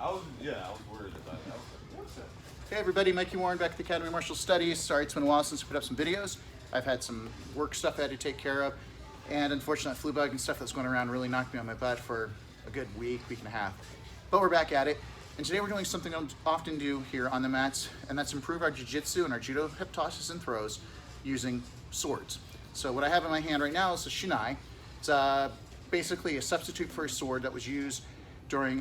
I was worried about it. I was like, what's that? Hey everybody, Mikey Warren back at the Academy of Martial Studies. Sorry it's been a while since we put up some videos. I've had some work stuff I had to take care of, and unfortunately flu bug and stuff that's going around really knocked me on my butt for a good week and a half. But we're back at it, and today we're doing something I often do here on the mats, and that's improve our jiu-jitsu and our judo hip tosses and throws using swords. So what I have in my hand right now is a shinai. It's basically a substitute for a sword that was used during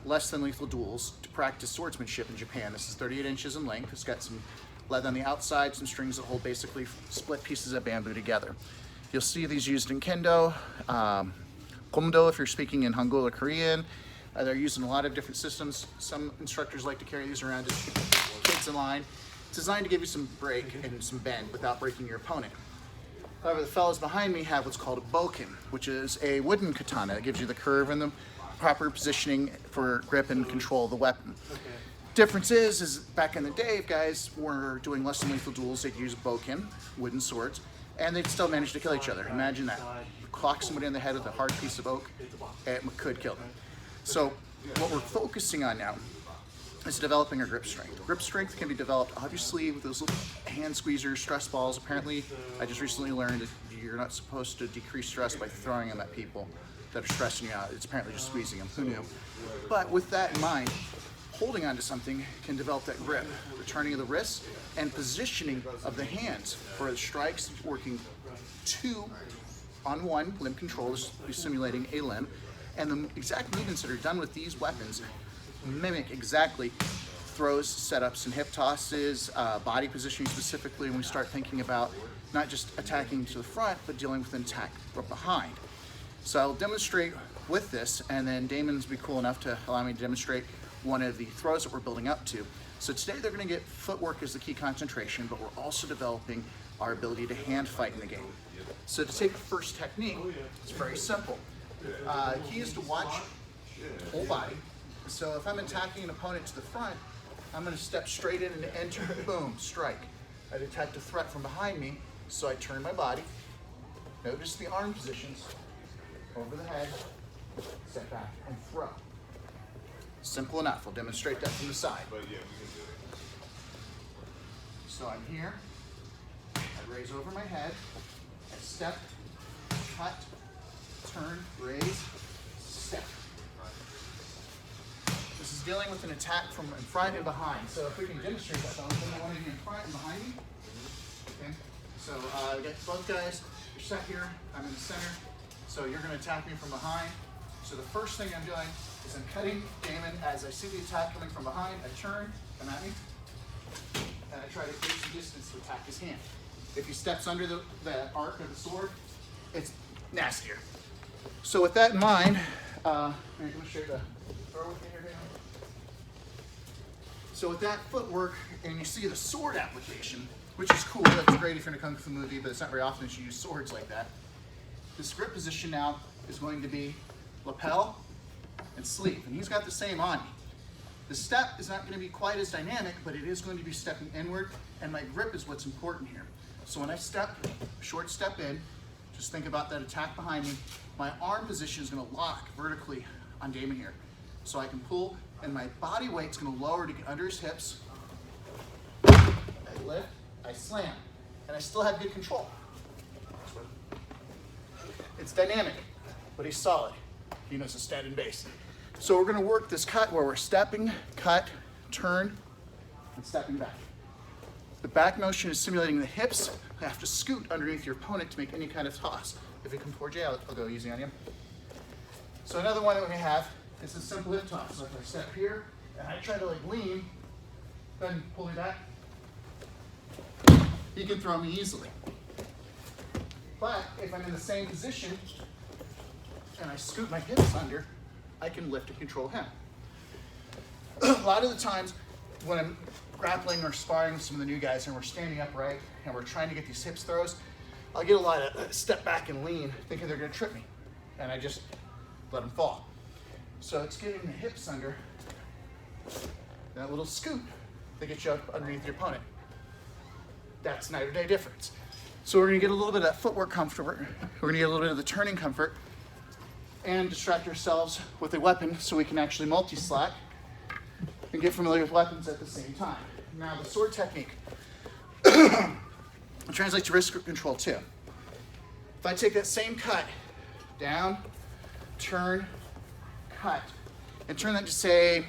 less than lethal duels to practice swordsmanship in Japan. This is 38 inches in length. It's got some lead on the outside, some strings that hold basically split pieces of bamboo together. You'll see these used in kendo, komdo if you're speaking in Hangul or Korean. They're used in a lot of different systems. Some instructors like to carry these around to keep kids in line. It's designed to give you some break and some bend without breaking your opponent. However, the fellows behind me have what's called a boken, which is a wooden katana that gives you the curve and the proper positioning for grip and control of the weapon. Okay. Difference is back in the day, if guys were doing less than lethal duels, they'd use boken, wooden swords, and they'd still manage to kill each other. Imagine that. Clock somebody in the head with a hard piece of oak, it could kill them. So what we're focusing on now is developing our grip strength. Grip strength can be developed obviously with those little hand squeezers, stress balls. Apparently, I just recently learned that you're not supposed to decrease stress by throwing them at people that are stressing you out. It's apparently just squeezing them. Who knew? But with that in mind, holding onto something can develop that grip, the turning of the wrists, and positioning of the hands for the strikes, working 2 on 1 limb control, is simulating a limb, and the exact movements that are done with these weapons mimic exactly throws, setups, and hip tosses, body positioning specifically when we start thinking about not just attacking to the front, but dealing with an attack from behind. So I'll demonstrate with this, and then Damon's be cool enough to allow me to demonstrate one of the throws that we're building up to. So today they're going to get footwork as the key concentration, but we're also developing our ability to hand fight in the game. So to take the first technique, it's very simple. Key is to watch the whole body. So if I'm attacking an opponent to the front, I'm going to step straight in and enter, boom, strike. I detect a threat from behind me, so I turn my body. Notice the arm positions, over the head, step back, and throw. Simple enough. I'll demonstrate that from the side. But yeah, we can do it. So I'm here, I raise over my head, I step, cut, turn, raise, step. This is dealing with an attack from in front and behind. So if we can demonstrate that, I want to be in front and behind me. Okay. So I got both guys. You're set here. I'm in the center. So you're going to attack me from behind. So the first thing I'm doing is I'm cutting Damon as I see the attack coming from behind. I turn, come at me, and I try to create some distance to attack his hand. If he steps under the arc of the sword, it's nastier. So with that in mind, I'm going to show you the throw with me here, Damon. So with that footwork, and you see the sword application, which is cool. That's great if you're in a Kung Fu movie, but it's not very often that you use swords like that. This grip position now is going to be lapel and sleeve, and he's got the same on me. The step is not going to be quite as dynamic, but it is going to be stepping inward, and my grip is what's important here. So when I step, short step in, just think about that attack behind me. My arm position is going to lock vertically on Damon here. So I can pull, and my body weight's going to lower to get under his hips. I lift, I slam, and I still have good control. It's dynamic, but he's solid. He knows a standing base. So we're going to work this cut where we're stepping, cut, turn, and stepping back. The back motion is simulating the hips. I have to scoot underneath your opponent to make any kind of toss. If you come towards you, I'll go easy on you. So another one that we have is a simple hip toss. So if I step here and I try to lean, then pull me back, he can throw me easily. But if I'm in the same position and I scoot my hips under, I can lift and control him. A lot of the times when I'm grappling or sparring with some of the new guys and we're standing upright and we're trying to get these hips throws, I'll get a lot of step back and lean thinking they're going to trip me, and I just let them fall. So it's getting the hips under, that little scoot that gets you up underneath your opponent. That's night or day difference. So we're going to get a little bit of that footwork comfort, we're going to get a little bit of the turning comfort, and distract ourselves with a weapon so we can actually multi-slack and get familiar with weapons at the same time. Now, the sword technique translates to wrist control too. If I take that same cut, down, turn, cut, and turn that to, say,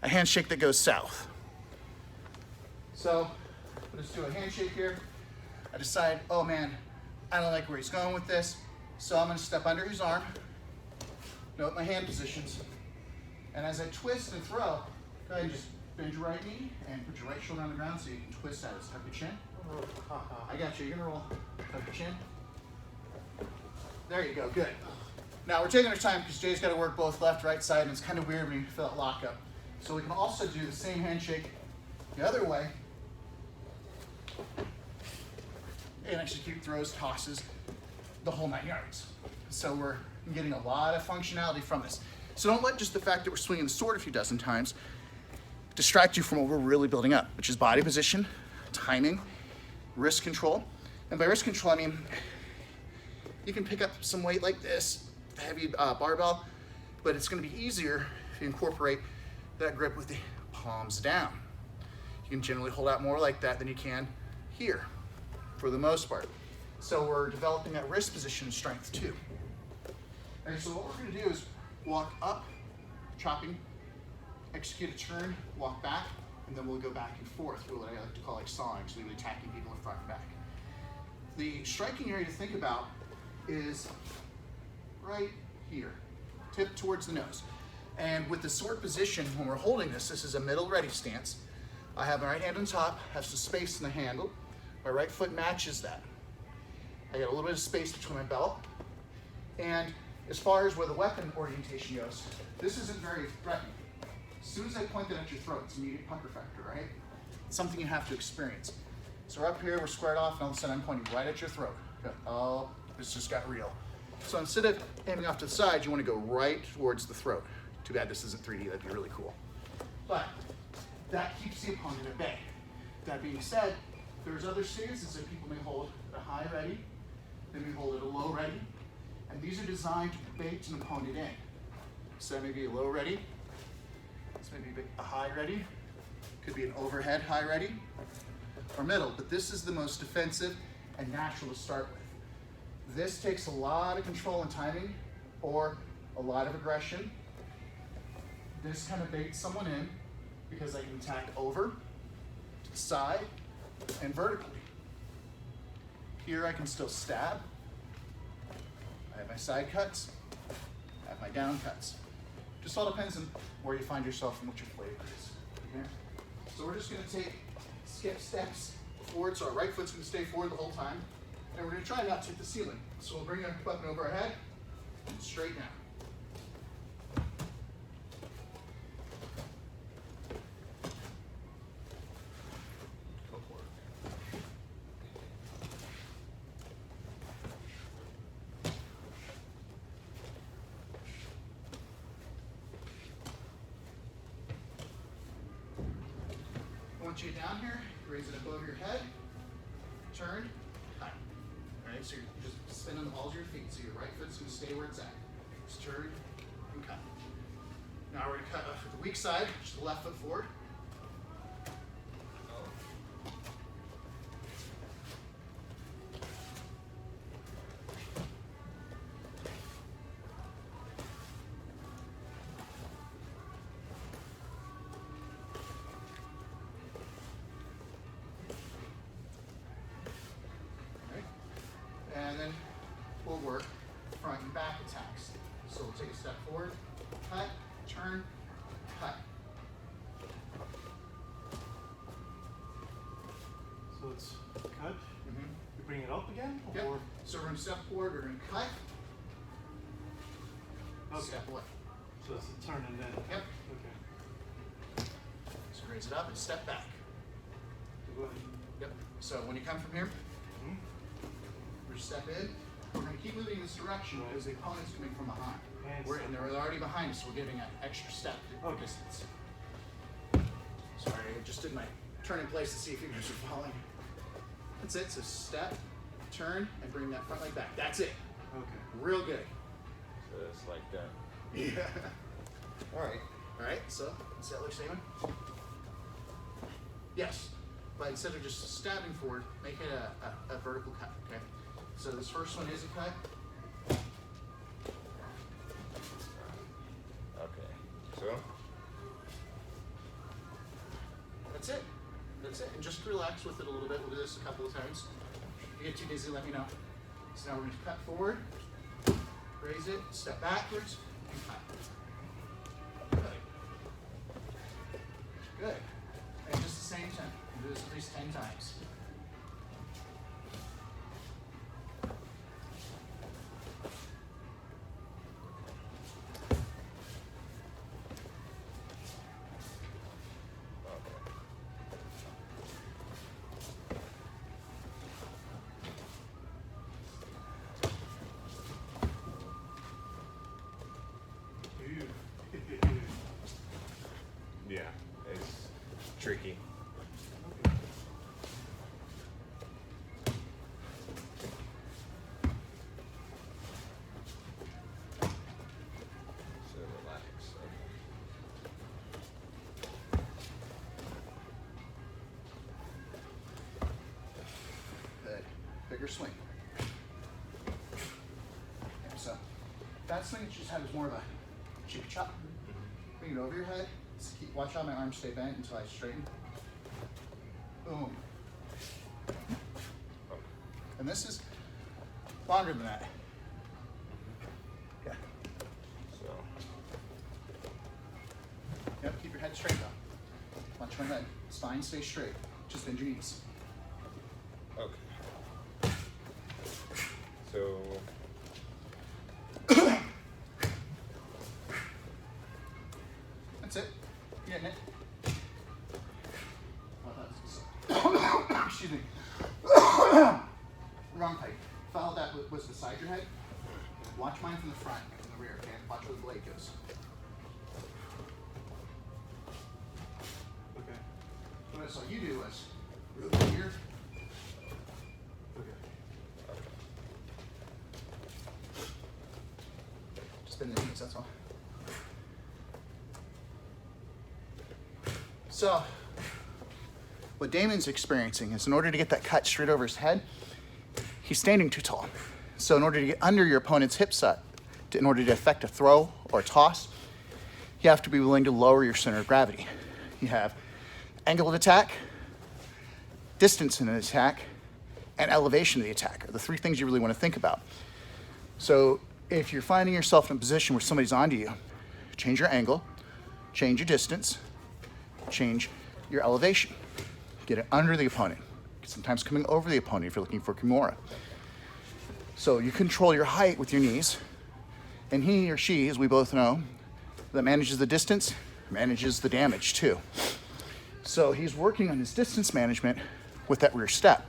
a handshake that goes south. So, let's do a handshake here. I decide, oh man, I don't like where he's going with this, so I'm gonna step under his arm, note my hand positions, and as I twist and throw, go ahead and just bend your right knee and put your right shoulder on the ground so you can twist out. Tuck your chin. I got you, you're gonna roll. Tuck your chin. There you go, good. Now we're taking our time because Jay's gotta work both left, right side, and it's kind of weird when you feel that lockup. So we can also do the same handshake the other way and execute throws, tosses, the whole 9 yards. So we're getting a lot of functionality from this. So don't let just the fact that we're swinging the sword a few dozen times distract you from what we're really building up, which is body position, timing, wrist control. And by wrist control, I mean, you can pick up some weight like this, the heavy barbell, but it's gonna be easier if you incorporate that grip with the palms down. You can generally hold out more like that than you can here, for the most part. So we're developing that wrist position strength too. And so what we're gonna do is walk up, chopping, execute a turn, walk back, and then we'll go back and forth through what I like to call like sawing, so we're attacking people in front and back. The striking area to think about is right here, tip towards the nose. And with the sword position, when we're holding this, this is a middle ready stance. I have my right hand on top, have some space in the handle. My right foot matches that. I got a little bit of space between my belt. And as far as where the weapon orientation goes, this isn't very threatening. As soon as I point that at your throat, it's immediate pucker factor, right? It's something you have to experience. So we're up here, we're squared off, and all of a sudden I'm pointing right at your throat. Oh, this just got real. So instead of aiming off to the side, you want to go right towards the throat. Too bad this isn't 3D, that'd be really cool. But that keeps the opponent at bay. That being said, there's other stances that people may hold at a high ready, they may hold at a low ready, and these are designed to bait an opponent in. So that may be a low ready, this may be a high ready, could be an overhead high ready, or middle, but this is the most defensive and natural to start with. This takes a lot of control and timing, or a lot of aggression. This kind of baits someone in because I can attack over, to the side, and vertically. Here I can still stab. I have my side cuts, I have my down cuts. Just all depends on where you find yourself and what your flavor is. Okay? So we're just gonna skip steps forward, so our right foot's gonna stay forward the whole time, and we're gonna try not to hit the ceiling. So we'll bring our weapon over our head, and straight down. Once you're down here, raise it above your head, turn, cut. All right, so you're just spinning the balls of your feet, so your right foot's gonna stay where it's at. Just turn and cut. Now we're gonna cut for the weak side, just the left foot forward. And then we'll work front and back attacks. So we'll take a step forward, cut, turn, cut. So it's cut, you bring it up again? Yep. Or? So we're gonna step forward, we're gonna cut, Okay. step away. So it's a turn and then? Yep. Okay. So raise it up and step back. Go ahead. Yep. So when you come from here, we step in. We're going to keep moving in this direction because the opponent's coming from behind. And they're already behind us, so we're giving an extra step distance. Sorry, I just did my turn in place to see if you guys are following. That's it. So step, turn, and bring that front leg back. That's it. Okay. Real good. So it's like that. Yeah. All right. All right, so let's see how it looks, Damon. Yes, but instead of just stabbing forward, make it a vertical cut, okay? So this first one is a cut. Okay. So? That's it. That's it. And just relax with it a little bit. We'll do this a couple of times. If you get too dizzy, let me know. So now we're going to cut forward, raise it, step backwards, and cut. Good. Good. And just the same time. We'll do this at least 10 times. Yeah, it's tricky. So relax. Good. Bigger swing. Okay, so that swing that you just had was more of a chip chop. Bring it over your head. Just watch how my arms stay bent until I straighten. Boom. And this is longer than that. Yeah. So. Yep, keep your head straight though. Watch my head. Spine stays straight. Just bend your knees. Okay. So. That's it. You getting it? Oh, that's, excuse me. Wrong pipe. Follow that was beside your head. Watch mine from the front and the rear, okay? Watch where the blade goes. Okay. What I saw you do was move here. Okay. Just bend the knees, that's all. So, what Damon's experiencing is in order to get that cut straight over his head, he's standing too tall. So in order to get under your opponent's hip set, in order to effect a throw or a toss, you have to be willing to lower your center of gravity. You have angle of attack, distance in an attack, and elevation of the attack are the three things you really want to think about. So if you're finding yourself in a position where somebody's onto you, change your angle, change your distance, change your elevation. Get it under the opponent. Sometimes coming over the opponent if you're looking for Kimura. So you control your height with your knees, and he or she, as we both know, that manages the distance, manages the damage too. So he's working on his distance management with that rear step.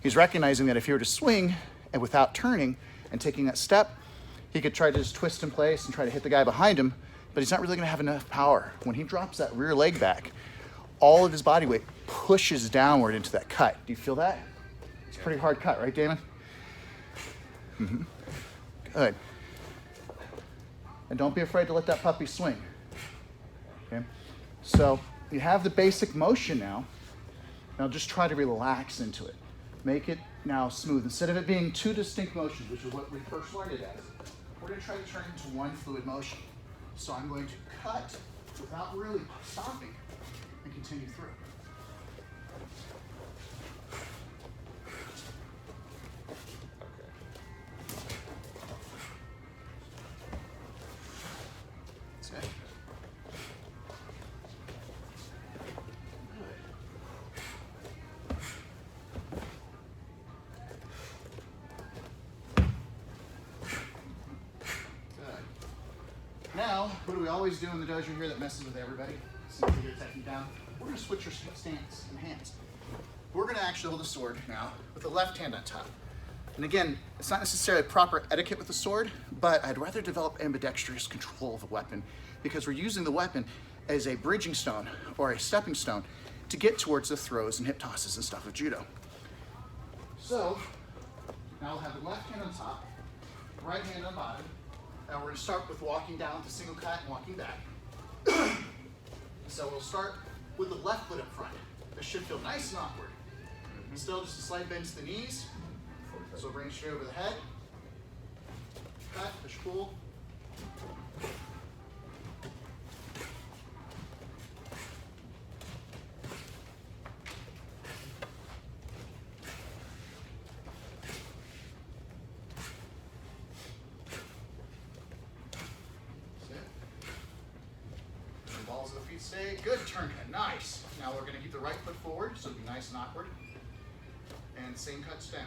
He's recognizing that if he were to swing and without turning and taking that step, he could try to just twist in place and try to hit the guy behind him, but he's not really gonna have enough power. When he drops that rear leg back, all of his body weight pushes downward into that cut. Do you feel that? It's a pretty hard cut, right, Damon? Mm-hmm. Good. And don't be afraid to let that puppy swing. Okay? So you have the basic motion now. Now just try to relax into it. Make it now smooth. Instead of it being two distinct motions, which is what we first learned it as, we're going to try to turn it into one fluid motion. So I'm going to cut without really stopping and continue through. That's it. Now, what do we always do in the dojo here that messes with everybody? So we get a technique down. We're going to switch our stance and hands. We're going to actually hold the sword now with the left hand on top. And again, it's not necessarily proper etiquette with the sword, but I'd rather develop ambidextrous control of the weapon because we're using the weapon as a bridging stone or a stepping stone to get towards the throws and hip tosses and stuff of judo. So, now we'll have the left hand on top, right hand on bottom, and we're going to start with walking down to single cut and walking back. So we'll start with the left foot up front. This should feel nice and awkward. Still just a slight bend to the knees. So bring it straight over the head. Cut, push, pull. Balls of the feet stay. Good turn cut. Nice. Now we're going to keep the right foot forward, so it'll be nice and awkward. And same cuts down.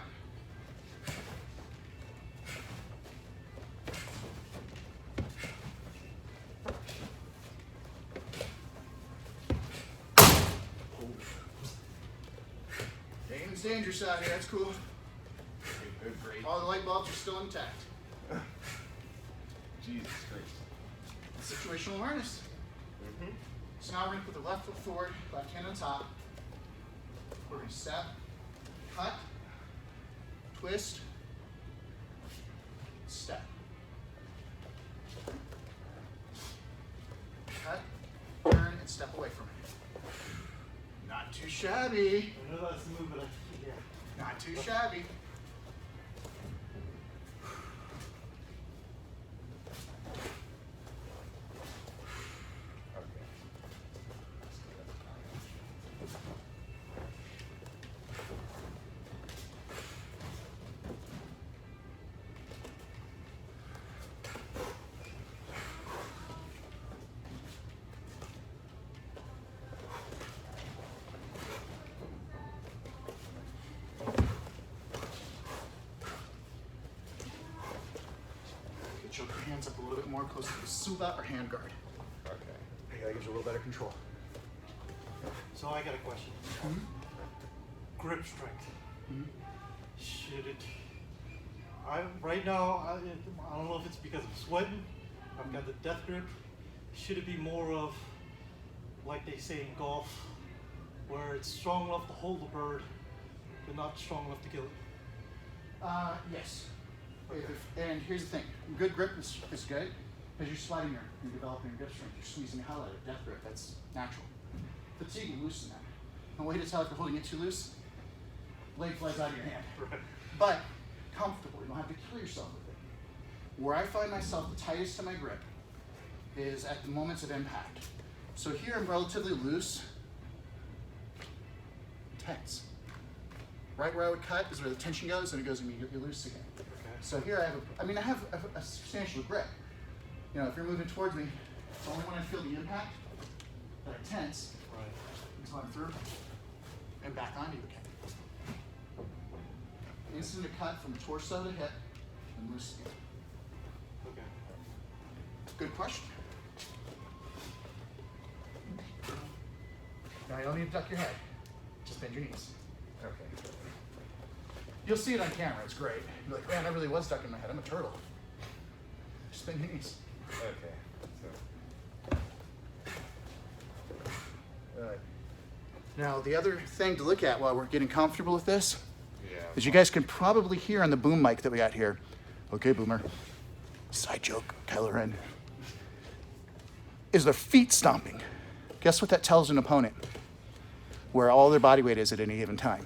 Game's dangerous out here. That's cool. Great. All the light bulbs are still intact. Jesus Christ. Situational awareness. So now we're going to put the left foot forward, left hand on top. We're going to step, cut, twist, step. Cut, turn, and step away from it. Not too shabby. I know that's the move, but yeah. Not too shabby. Choke your hands up a little bit more close to the suba or hand guard. Okay. Yeah, that gives you a little better control. So I got a question. Grip strength. Should it? Right now, I don't know if it's because I'm sweating. I've got the death grip. Should it be more of, like they say in golf, where it's strong enough to hold the bird, but not strong enough to kill it? Yes. And here's the thing, good grip is good, because you're sweating here, you're developing grip strength, you're squeezing the hell out of death grip, that's natural. Fatigue will loosen that. The way to tell if you're holding it too loose, leg flies out of your hand. Right. But comfortable, you don't have to kill yourself with it. Where I find myself the tightest to my grip is at the moments of impact. So here I'm relatively loose, tense. Right where I would cut is where the tension goes, and it goes immediately loose again. So here I have a substantial grip. You know, if you're moving towards me, it's only when I feel the impact that I tense until I'm through and back onto you again. Instant cut from torso to hip and loose again. Okay. Good question. Now you don't need to duck your head. Just bend your knees. Okay. You'll see it on camera, it's great. You're like, man, I really was ducking my head. I'm a turtle. Just bend your knees. Okay. So. Now, the other thing to look at while we're getting comfortable with this Yeah. is you guys can probably hear on the boom mic that we got here. Okay, Boomer. Side joke, Kylo Ren. Is their feet stomping. Guess what that tells an opponent? Where all their body weight is at any given time.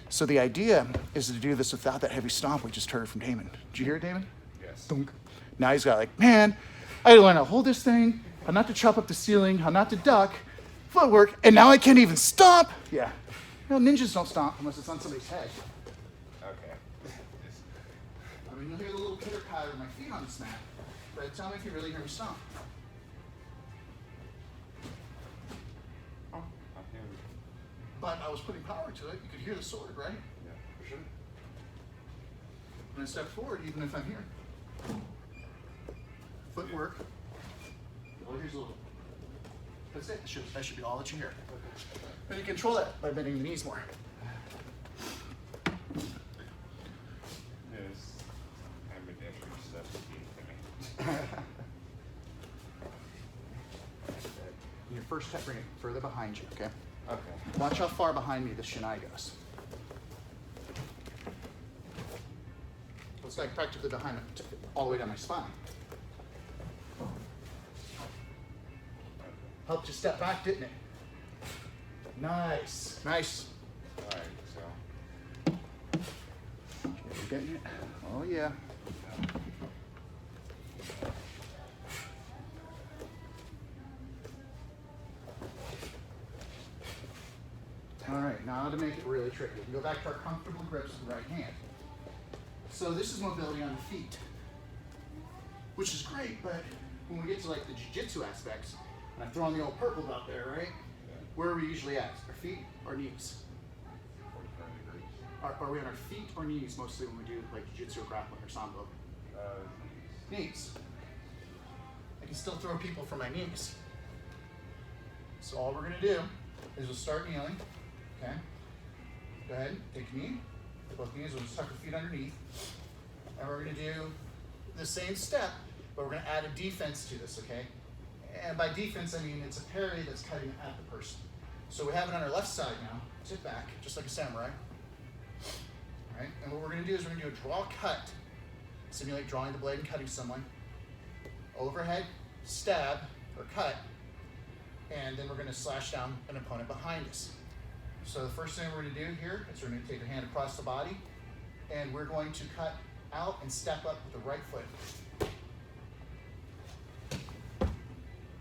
So the idea is to do this without that heavy stomp we just heard from Damon. Did you hear it, Damon? Yes. Dunk. Now he's got like, man, I learned how to hold this thing, how not to chop up the ceiling, how not to duck, footwork, and now I can't even stomp. Yeah. You know, ninjas don't stomp unless it's on somebody's head. Okay. I mean, you'll hear the little pitter patter of my feet on this mat, but tell me if you really hear me stomp. Oh, I hear you. But I was putting power to it. You could hear the sword, right? Yeah, for sure. When I step forward, even if I'm here. Footwork. Oh, here's a little. That's it. That should be all that you hear. And you control that by bending the knees more. Yes. Ambidextrous stuff is key to me. Your first step, bring it further behind you, okay? Okay. Watch how far behind me this shinai goes. It's like practically behind it, all the way down my spine. Helped you step back, didn't it? Nice. Nice. Alright, so. You're getting it? Oh, yeah. All right, now to make it really tricky, we can go back to our comfortable grips with the right hand. So this is mobility on the feet, which is great, but when we get to like the jiu-jitsu aspects, and I'm throwing the old purple out there, right? Where are we usually at? Our feet or knees? 45 degrees. Are we on our feet or knees mostly when we do like jiu-jitsu or grappling or sambo? Knees. I can still throw people from my knees. So all we're gonna do is we'll start kneeling. Okay. Go ahead, take a knee. Both knees, we'll just tuck your feet underneath. And we're gonna do the same step, but we're gonna add a defense to this, okay? And by defense, I mean it's a parry that's cutting at the person. So we have it on our left side now. Sit back, just like a samurai. All right, and what we're gonna do is we're gonna do a draw cut. Simulate drawing the blade and cutting someone. Overhead, stab, or cut. And then we're gonna slash down an opponent behind us. So the first thing we're gonna do here is we're gonna take your hand across the body, and we're going to cut out and step up with the right foot.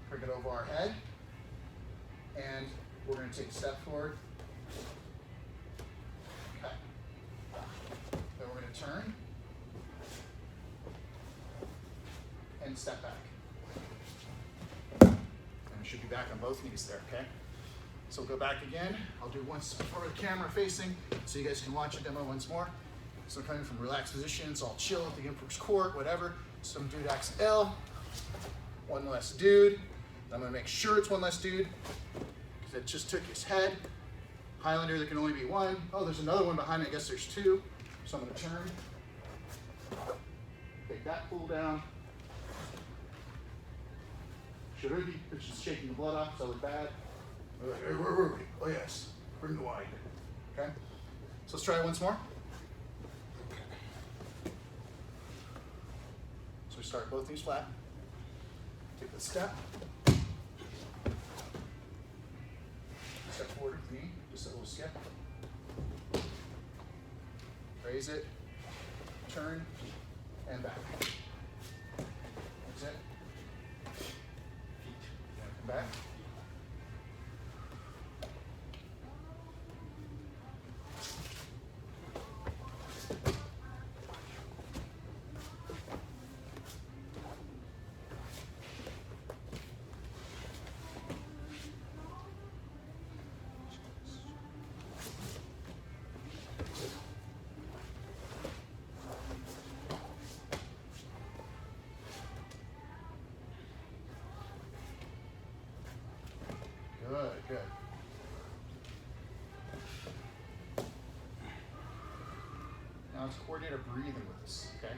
Bring it over our head, and we're gonna take a step forward, cut. Then we're gonna turn, and step back. And we should be back on both knees there, okay? So we'll go back again. I'll do once before the camera facing so you guys can watch a demo once more. So coming from relaxed positions, all chill at the Emperor's Court, whatever. Some dude acts L, one less dude. I'm gonna make sure it's one less dude because it just took his head. Highlander, there can only be one. Oh, there's another one behind me, I guess there's two. So I'm gonna turn, take that pull down. Should be, it's just shaking the blood off, so it's bad. Hey, where were we? Oh yes, bring the wine. Okay, so let's try it once more. So we start both knees flat. Take the step. Step forward with the knee, just a little skip. Raise it, turn, and back. That's it. Come back. Good, good. Now let's coordinate our breathing with this, okay?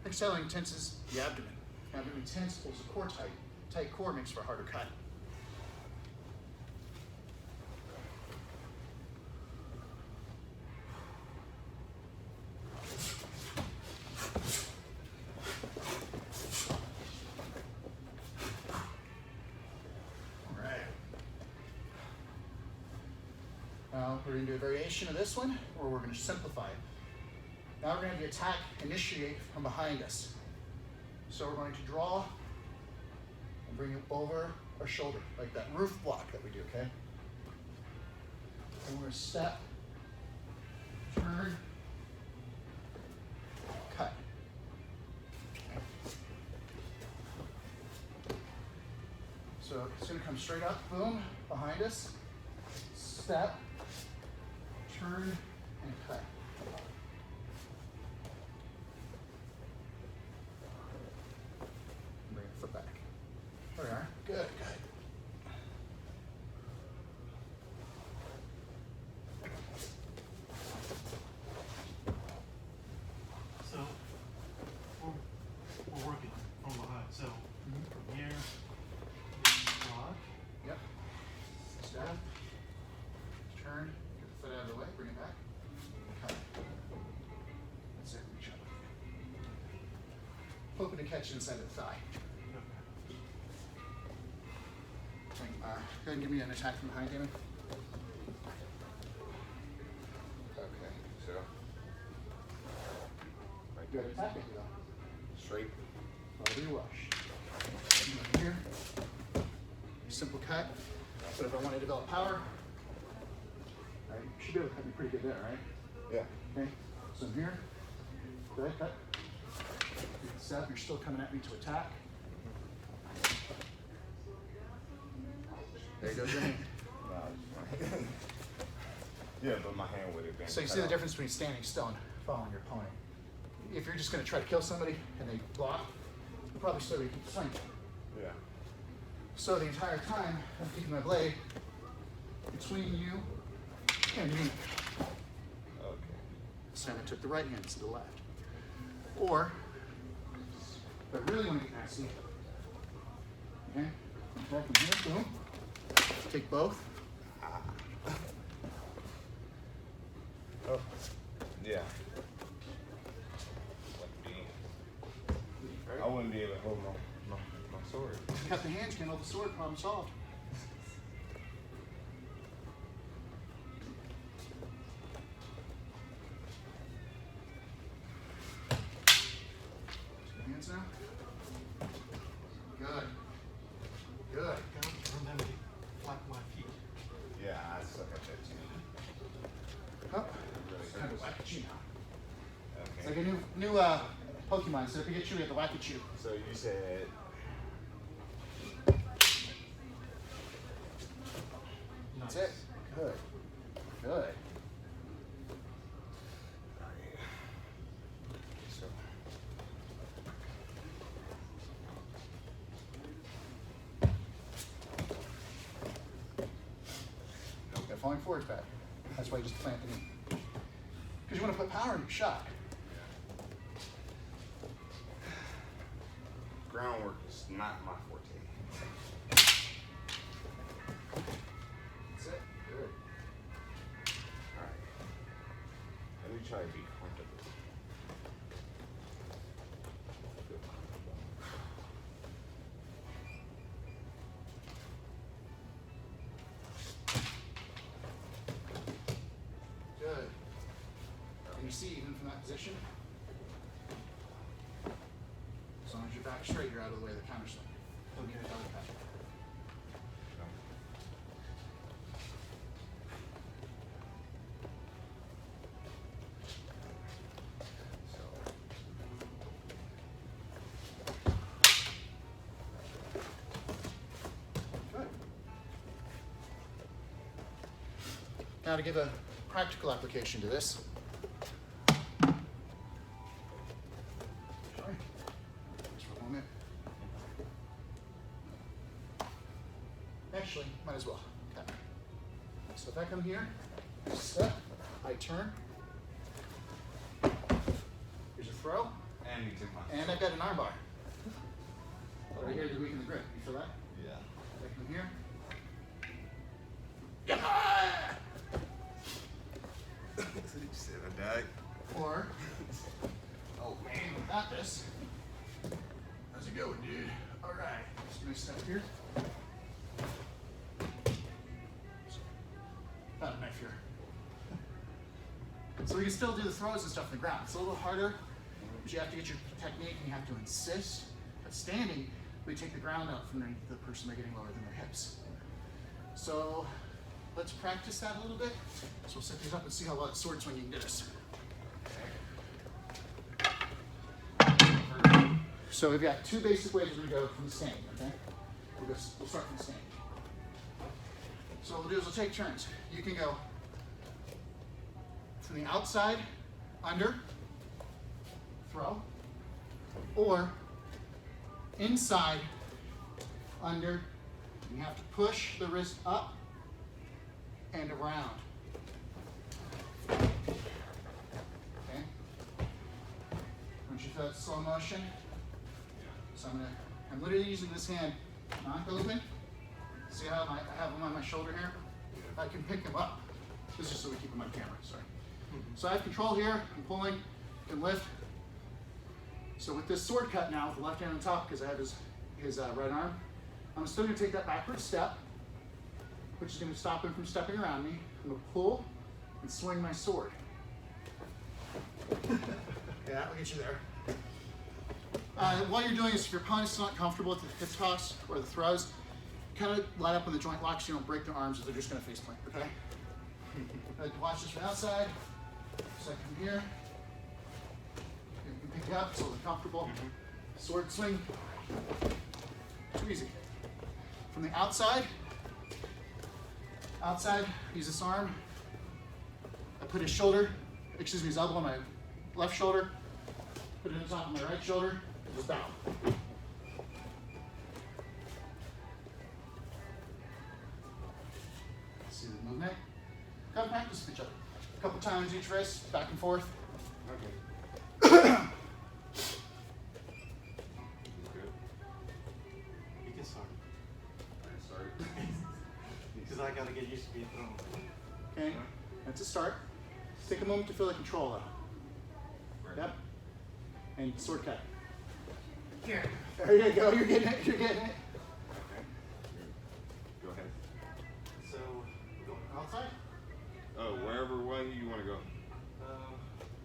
Exhaling tenses the abdomen. Abdomen tense pulls the core tight. Tight core makes for a harder cut. Now we're going to do a variation of this one where we're going to simplify it. Now we're going to have the attack initiate from behind us. So we're going to draw and bring it over our shoulder, like that roof block that we do, okay? And we're going to step, turn, cut. Okay. So it's going to come straight up, boom, behind us, step, turn, and cut. Bring the foot back. There we are. Good, good. So we're working from behind. So from here, block, Yep. Step, turn, get the foot out of the way, bring it back. hoping to catch it inside of the thigh. Go ahead and give me an attack from behind, Damon. Okay, so. Right Good there. attacking though. Straight. Over your wash. Right here. Simple cut. But if I want to develop power, right, you should be able to cut me pretty good there, right? Yeah. Okay. So I'm here. Go ahead, cut. Step, you're still coming at me to attack. There goes your hand. Yeah, but my hand would have been. So you cut see the off. difference between standing still and following your opponent. If you're just going to try to kill somebody and they block, you'll probably still keep swinging. Yeah. So the entire time, I'm keeping my blade between you and me. Okay. So I took the right hand instead of the left. Or, if I really want to get nasty, okay, back in here, boom. Take both. Oh. Yeah. Like me. I wouldn't be able to hold my sword. Cut the hands, can hold the sword, problem solved. Hands now. Good. Good. Remember to flap my feet. Yeah, I suck at that too. Up. Really Kind of hurts. whack at you now. It's Okay. like a new Pokemon. So if you get you, we have to whack at you. So you said. That's it. Good. Good. So. Yeah, falling forward's bad. That's why you just plant the knee. Because you want to put power in your shot. Groundwork is not my forte. That's it. Good. Alright. Let me try to be comfortable. Good. And you see, even from that position, as long as your back's straight, you're out of the way of the counter swing. Okay. Good. Now to give a practical application to this. Sorry. Just for a moment. Actually, might as well. Okay. So if I come here, step, I turn. Here's a throw, And you took my. and I've got an arm bar. Right here to weaken the grip. You feel that? Yeah. I come here. Yeah! Or, oh man, got this. How's it going, dude? All right, just gonna step here. Found a knife here. So we can still do the throws and stuff on the ground. It's a little harder, but you have to get your technique and you have to insist. But standing, we take the ground out from underneath the person by getting lower than their hips. So let's practice that a little bit. So we'll set these up and see how well sword swinging you can do this. So we've got two basic ways we're going to go from the standing, okay? We'll start from the standing. So what we'll do is we'll take turns. You can go from the outside, under, throw, or inside, under. You have to push the wrist up and around. Okay? Once you feel that slow motion, so I'm literally using this hand not open. See how I have them on my shoulder here? I can pick them up. This is just so we keep them on camera, sorry. So I have control here, I'm pulling, can lift, So with this sword cut now, with the left hand on top, because I have his right arm, I'm still going to take that backward step, which is going to stop him from stepping around me. I'm going to pull and swing my sword. Yeah, I'll get you there. While you're doing this, if your opponent's not comfortable with the hip toss or the throws, kind of line up on the joint lock so you don't break their arms if they're just going to face plant, okay? Watch this from outside. So I come here. You can pick it up so they're comfortable. Sword swing. Too easy. From the outside, use this arm. I put his elbow on my left shoulder, put it on top of my right shoulder, and just bow. See the movement? Come practice with each other. A couple times each wrist, back and forth. Okay. Good. You can start. Alright, start. Because I gotta get used to being thrown. Okay, that's a start. Take a moment to feel the control though. Right. Yep. And sword cut. Here. There you go, you're getting it, you're getting it. Okay. Go ahead. So, going outside? Oh, wherever way you want to go.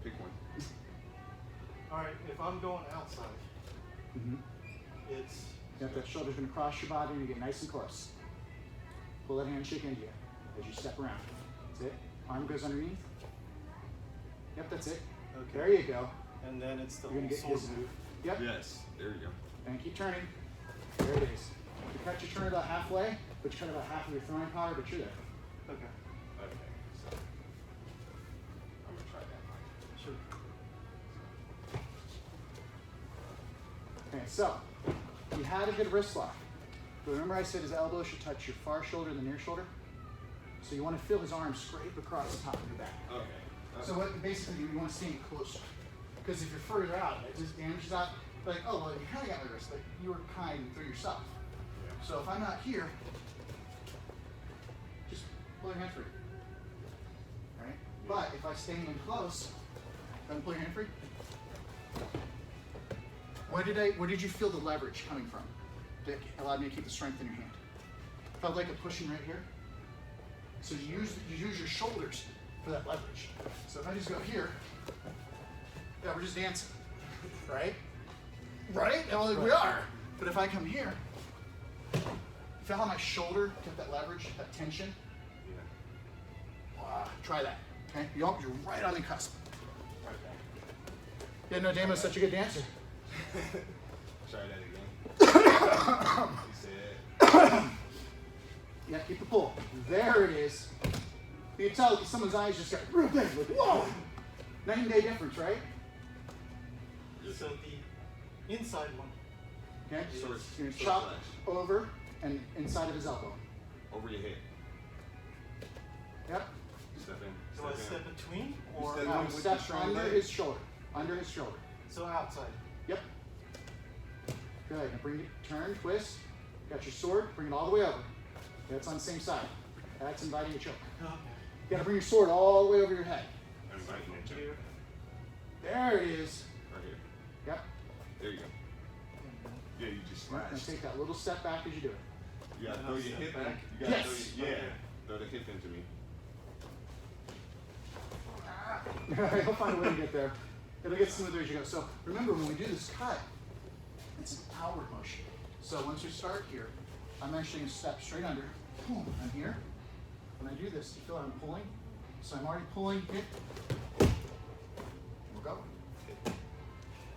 Pick one. Alright, if I'm going outside, it's. Yep, that shoulder's gonna cross your body and you get nice and close. Pull that handshake into you as you step around. That's it. Arm goes underneath. Yep, that's it. Okay. There you go. And then it's the You're gonna whole get sword his move. Yep. Yes. There you go. And keep turning. There it is. You cut your turn about halfway, but you cut about half of your throwing power, but you're there. Okay. Okay. So I'm gonna try that. Sure. Okay, so you had a good wrist lock. But remember I said his elbow should touch your far shoulder and the near shoulder? So you want to feel his arm scrape across the top of your back. Okay. So what basically you want to stand closer. Because if you're further out, it just damages that. Like, oh, well, you kind of got my wrist. Like, you were kind through yourself. Yeah. So if I'm not here, just pull your hand free. All right? But if I stay in close, then pull your hand free. Where did you feel the leverage coming from that allowed me to keep the strength in your hand? Felt like a pushing right here. So you use your shoulders for that leverage. So if I just go here, yeah, we're just dancing, right? Right? Well, we are. But if I come here, you feel how my shoulder get that leverage, that tension? Yeah. Try that. Okay? You're right on the cusp. Right back. Yeah, no, Damon's such a good dancer. Try that again. He said. Yeah, keep the pull. There it is. You can tell someone's eyes just got real big. Like, whoa! Night and day difference, right? So the inside one. Okay, So so it's- you're going to so chop flash. over and inside of his elbow. Over your head. Yep. Step in. Do I step between or step No, with step your strong under leg. his shoulder. Under his shoulder. so outside? Yep. Good. Now bring it, turn, twist. Got your sword. Bring it all the way over. That's on the same side. That's inviting a choke. Okay. You got to bring your sword all the way over your head. I'm biting it. Here. There it is. Right here. Yep. There you go. Yeah, you just Now slashed. take that little step back as you do it. You gotta And throw I'll your step hip in. back. You gotta Yes. throw your, yeah. Okay. Throw the hip into me. He'll find a way to get there. It'll get smoother as you go. So remember, when we do this cut, it's an outward motion. So once you start here, I'm actually going to step straight under. Boom, I'm here. When I do this, you feel how I'm pulling? So I'm already pulling it. We're going.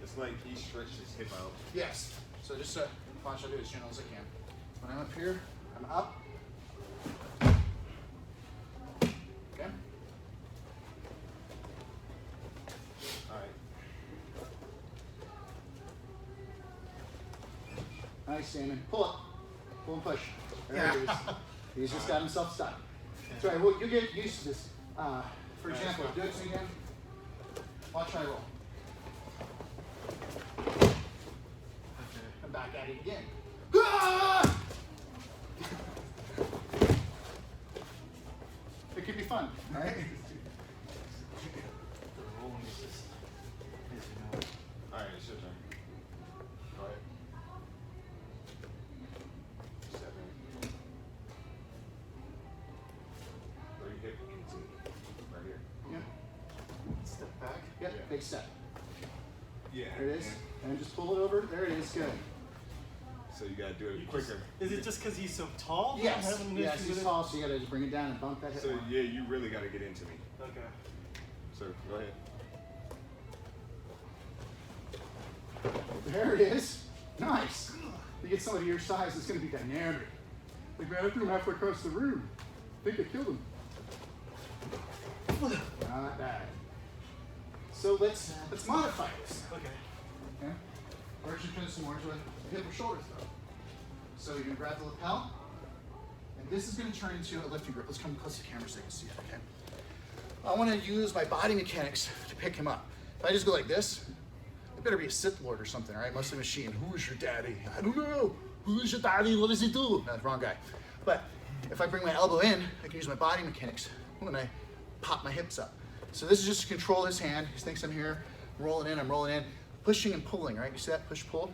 It's like he stretched his hip out. Yes. So just watch I do as gentle as I can. When I'm up here, I'm up. Okay. Alright. Nice, Damon. Pull it. Pull and push. There it is. He's just got himself stuck. That's right. Well, you get used to this. For example, do it to me again. Watch my roll. I'm back at it again. Ah! It could be fun, all right? The rolling is just, as you know. Alright, it's your turn. back. Yep, Yeah. big step. Yeah. There it is. yeah. And just pull it over. There it is. Good. So you gotta do You it quicker. Is it just because he's so tall? that I'm Yes. having an Yes, issue he's with tall, so you gotta just bring it down and bump that hip So more. yeah, you really gotta get into me. It? Okay. So go ahead. There it is. Nice. You get somebody your size, it's gonna be dynamic. Like, man, I threw him halfway across the room. I think I killed him. Not bad. So let's modify this. Okay. Okay? We're actually doing some more to a hip or shoulder throw. So you're gonna grab the lapel, and this is gonna turn into a lifting grip. Let's come close to the camera so you can see it, okay? I wanna use my body mechanics to pick him up. If I just go like this, it better be a Sith Lord or something, right? Muscle machine. Who is your daddy? I don't know. Who is your daddy? What does he do? No, wrong guy. But if I bring my elbow in, I can use my body mechanics when I pop my hips up. So this is just to control his hand. He thinks I'm here, I'm rolling in, pushing and pulling, right? You see that push-pull?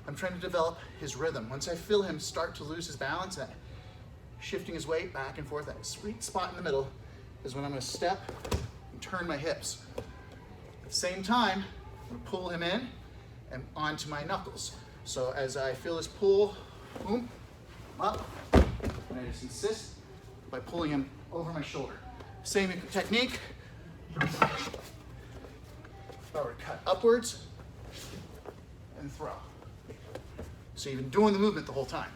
I'm trying to develop his rhythm. Once I feel him start to lose his balance, that shifting his weight back and forth, that sweet spot in the middle is when I'm gonna step and turn my hips. At the same time, I'm gonna pull him in and onto my knuckles. So as I feel his pull, boom, up, and I just insist by pulling him over my shoulder. Same technique. If I were to cut upwards and throw. So you've been doing the movement the whole time.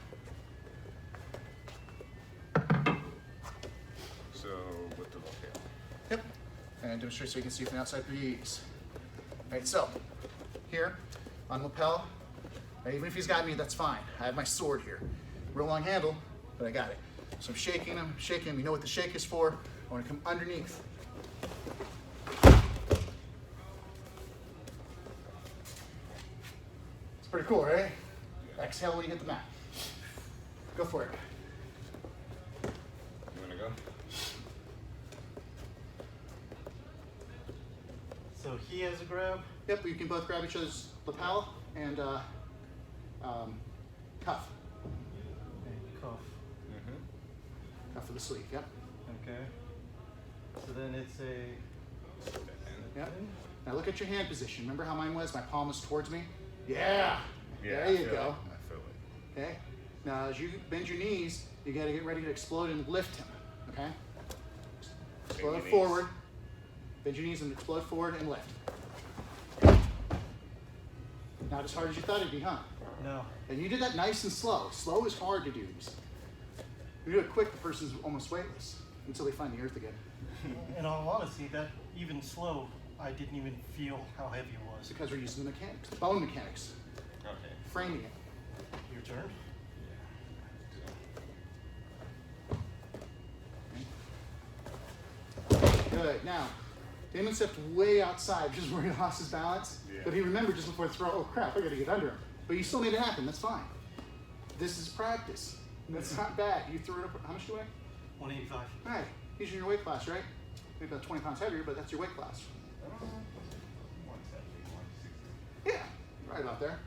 So with the lapel. Yep. And demonstrate so you can see from the outside with ease. All right, so here on lapel, right, even if he's got me, that's fine. I have my sword here. Real long handle, but I got it. So I'm shaking him. You know what the shake is for. I want to come underneath. It's pretty cool, right? Exhale when you hit the mat. Go for it. You wanna go? So he has a grab. Yep, you can both grab each other's lapel and cuff. Okay, cuff. Mm-hmm. Cuff of the sleeve, yep. Okay. So then it's a. Yep. Now look at your hand position. Remember how mine was? My palm was towards me? Yeah. Yeah, There you go. I feel it. Okay. Now as you bend your knees, you gotta get ready to explode and lift him. Okay? Explode your knees. forward. Bend your knees and explode forward and lift. Not as hard as you thought it'd be, huh? No. And you did that nice and slow. Slow is hard to do these. If you do it quick, the person's almost weightless until they find the earth again. In all honesty, that even slow, I didn't even feel how heavy it It's was. because we're using the mechanics, the bone mechanics, Okay. framing it. Your turn. Good. Now, Damon stepped way outside just where he lost his balance, Yeah. but he remembered just before the throw, oh crap, I gotta get under him. But you still made it happen, that's fine. This is practice. That's not bad. You threw it up, how much do you weigh? 185. All right, he's in your weight class, right? Maybe about 20 pounds heavier, but that's your weight class. 170, 160. Yeah, right about there.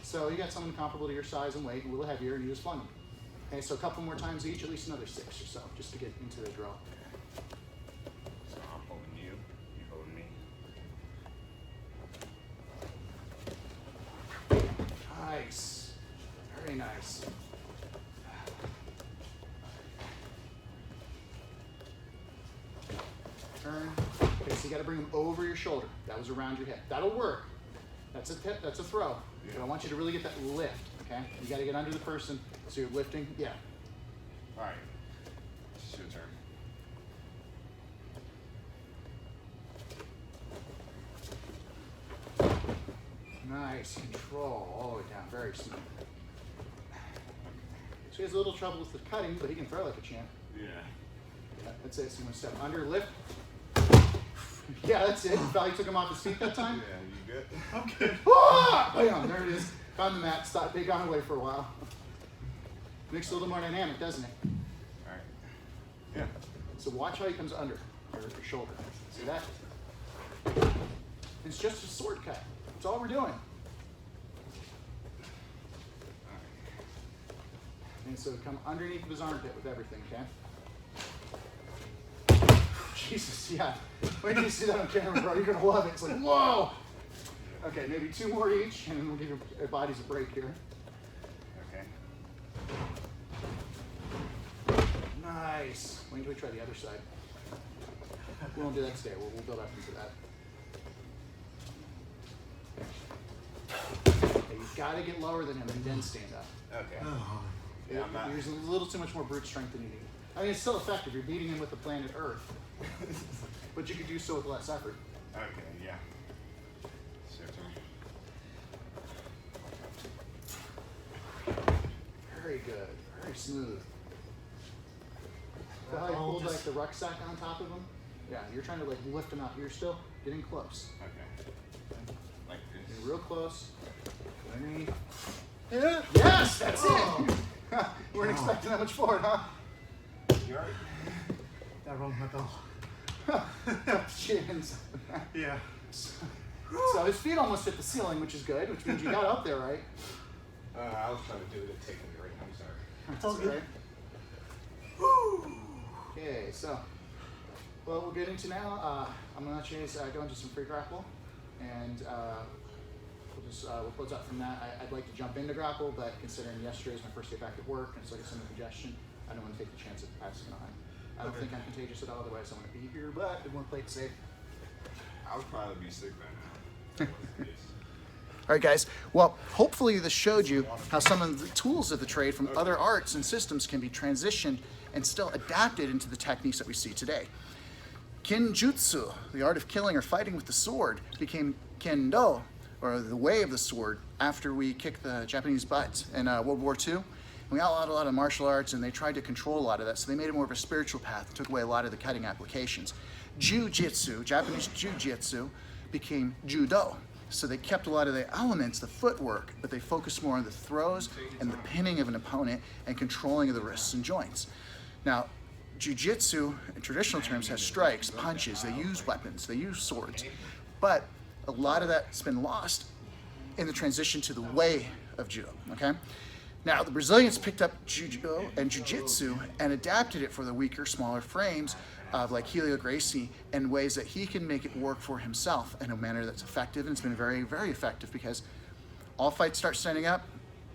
So you got someone comparable to your size and weight, a little heavier, and you just flung them. Okay, so a couple more times each, at least another 6 or so, just to get into the drill. So I'm holding you. You holding me. Nice. Very nice. Turn. Okay, so you got to bring them over your shoulder. That was around your hip. That'll work. That's a tip, that's a throw. But I want you to really get that lift, okay? You got to get under the person so you're lifting. Yeah. All right. It's your turn. Nice control all the way down. Very smooth. So he has a little trouble with the cutting, but he can throw like a champ. Yeah. Yeah, that's it. So you want to step under, lift. Yeah, that's it. Probably took him off his feet that time. Yeah, you good? I'm good. Ah! Bam, there it is. Found the mat. Stop. They gone away for a while. Makes it a little more dynamic, doesn't it? All right. Yeah. So watch how he comes under your shoulder. See that? It's just a sword cut. That's all we're doing. All right. And so come underneath of his armpit with everything, okay? Jesus, yeah. Wait till you see that on camera, bro. You're gonna love it. It's like, whoa. Okay, maybe 2 more each, and then we'll give your bodies a break here. Okay. Nice. When do we try the other side? We won't do that today. We'll build up into that. Okay, you've got to get lower than him and then stand up. Okay. Oh. Yeah, I'm not. You're using a little too much more brute strength than you need. I mean, it's still effective. You're beating him with the planet Earth. But you could do so with less effort. Okay, yeah. So Very good. Very smooth. Feel how you pulled like the rucksack on top of him? Yeah, you're trying to like lift him up. You're still getting close. Okay. Like this. You're real close. Underneath. Yeah. Yes, that's it. Weren't expecting that much forward, huh? You alright? That rung my bell. Chins. Yeah. So his feet almost hit the ceiling, which is good, which means you got up there, right? I was trying to do it and take me right. I'm sorry. That's all good. right. Okay, so what we'll get into now, I'm gonna let you guys go into some free grapple, and we'll close out from that. I'd like to jump into grapple, but considering yesterday is my first day back at work and so I get some congestion, I don't want to take the chance of passing on. I don't think I'm contagious at all, otherwise I want to be here, but I want to play it safe. I would probably be sick by now. All right, guys. Well, hopefully this showed you how some of the tools of the trade from other arts and systems can be transitioned and still adapted into the techniques that we see today. Kinjutsu, the art of killing or fighting with the sword, became kendo, or the way of the sword, after we kicked the Japanese butt in World War II. And we outlawed a lot of martial arts, and they tried to control a lot of that, so they made it more of a spiritual path and took away a lot of the cutting applications. Jiu-jitsu, Japanese jiu-jitsu, became judo. So they kept a lot of the elements, the footwork, but they focused more on the throws and the pinning of an opponent and controlling of the wrists and joints. Now, jiu-jitsu, in traditional terms, has strikes, punches, they use weapons, they use swords. But a lot of that's been lost in the transition to the way of judo, okay? Now, the Brazilians picked up judo and jiu-jitsu and adapted it for the weaker, smaller frames of like Helio Gracie in ways that he can make it work for himself in a manner that's effective, and it's been very, very effective because all fights start standing up,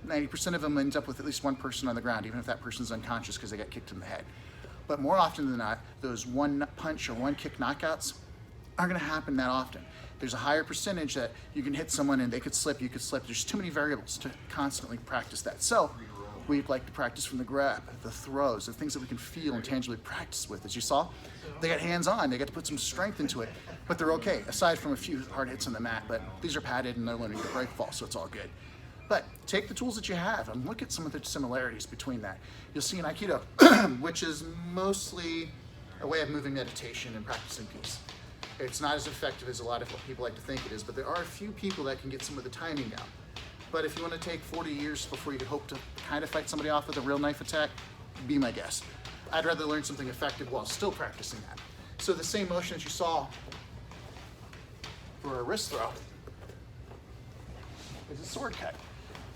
90% of them ends up with at least one person on the ground, even if that person's unconscious because they got kicked in the head. But more often than not, those one punch or one kick knockouts aren't gonna happen that often. There's a higher percentage that you can hit someone and they could slip, you could slip. There's too many variables to constantly practice that. So we'd like to practice from the grab, the throws, the things that we can feel and tangibly practice with. As you saw, they got hands-on, they got to put some strength into it, but they're okay, aside from a few hard hits on the mat, but these are padded and they're learning the break fall, so it's all good. But take the tools that you have and look at some of the similarities between that. You'll see in Aikido, which is mostly a way of moving meditation and practicing peace. It's not as effective as a lot of what people like to think it is, but there are a few people that can get some of the timing down. But if you want to take 40 years before you could hope to kind of fight somebody off with a real knife attack, be my guest. I'd rather learn something effective while still practicing that. So the same motion as you saw for a wrist throw is a sword cut.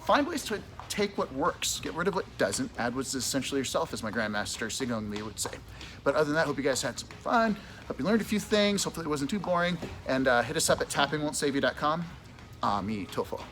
Find ways to take what works, get rid of what doesn't, add what's essentially yourself, as my grandmaster Sigong Lee would say. But other than that, hope you guys had some fun. Hope you learned a few things. Hopefully it wasn't too boring. And hit us up at tappingwon'tsaveyou.com. Ami tofo.